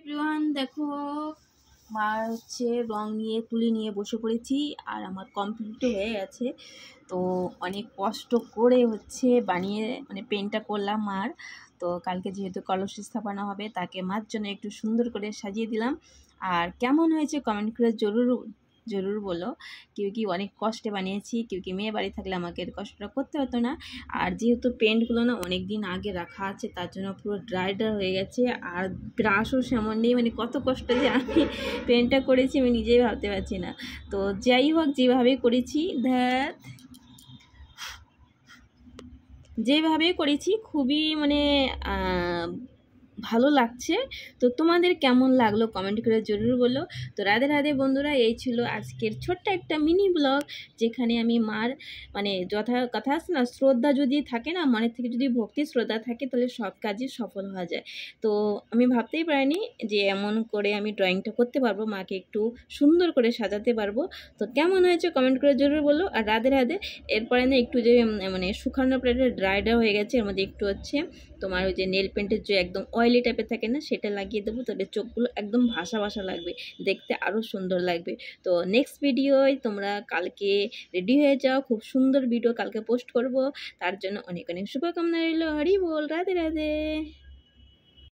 Everyone দেখো, মার হচ্ছে রং নিয়ে তুলি নিয়ে বসে পড়েছি আর আমার কমপ্লিট হয়ে গেছে। তো অনেক কষ্ট করে হচ্ছে বানিয়ে পেন্টটা করলাম মার। তো কালকে যেহেতু কলস স্থাপনা হবে, তাকে মার জন্য একটু সুন্দর করে সাজিয়ে দিলাম। আর কেমন হয়েছে কমেন্ট করে জরুর জরুর বলো। কেউ কি অনেক কষ্টে বানিয়েছি, কেউ কি মেয়ে বাড়ি থাকলে আমাকে এর কষ্টটা করতে হতো না। আর যেহেতু পেন্টগুলো না অনেক দিন আগে রাখা আছে, তার জন্য পুরো ড্রাই হয়ে গেছে। আর ব্রাশও সেমন নেই, কত কষ্ট যে আমি পেন্টটা করেছি আমি নিজেই ভাবতে পারছি না। তো যাই হোক, যেভাবে করেছি যেভাবে করেছি খুবই ভালো লাগছে। তো তোমাদের কেমন লাগলো কমেন্ট করে জরুর বলো। তো রাধে রাধে বন্ধুরা, এই ছিল আজকের ছোট্ট একটা মিনি ব্লগ, যেখানে আমি মার কথা আছে না, শ্রদ্ধা যদি থাকে না, মনের থেকে যদি ভক্তি শ্রদ্ধা থাকে, তাহলে সব কাজই সফল হওয়া যায়। তো আমি ভাবতেই পারিনি যে এমন করে আমি ড্রয়িংটা করতে পারবো, মাকে একটু সুন্দর করে সাজাতে পারবো। তো কেমন হয়েছে কমেন্ট করে জরুর বলো। আর রাধে রাধে। এরপরে না একটু যে শুকানোর পরে ড্রাইডার হয়ে গেছে, এর মধ্যে একটু হচ্ছে তোমার ওই যে নেল পেন্টের যে একদম অয়েলি টাইপের থাকে না, সেটা লাগিয়ে দেবো। তবে চোখগুলো একদম ভাসা ভাসা লাগবে, দেখতে আরও সুন্দর লাগবে। তো নেক্সট ভিডিওয় তোমরা কালকে রেডি হয়ে যাও, খুব সুন্দর ভিডিও কালকে পোস্ট করব। তার জন্য অনেক অনেক শুভকামনা রইল। হরি বল, রাধে রাধে।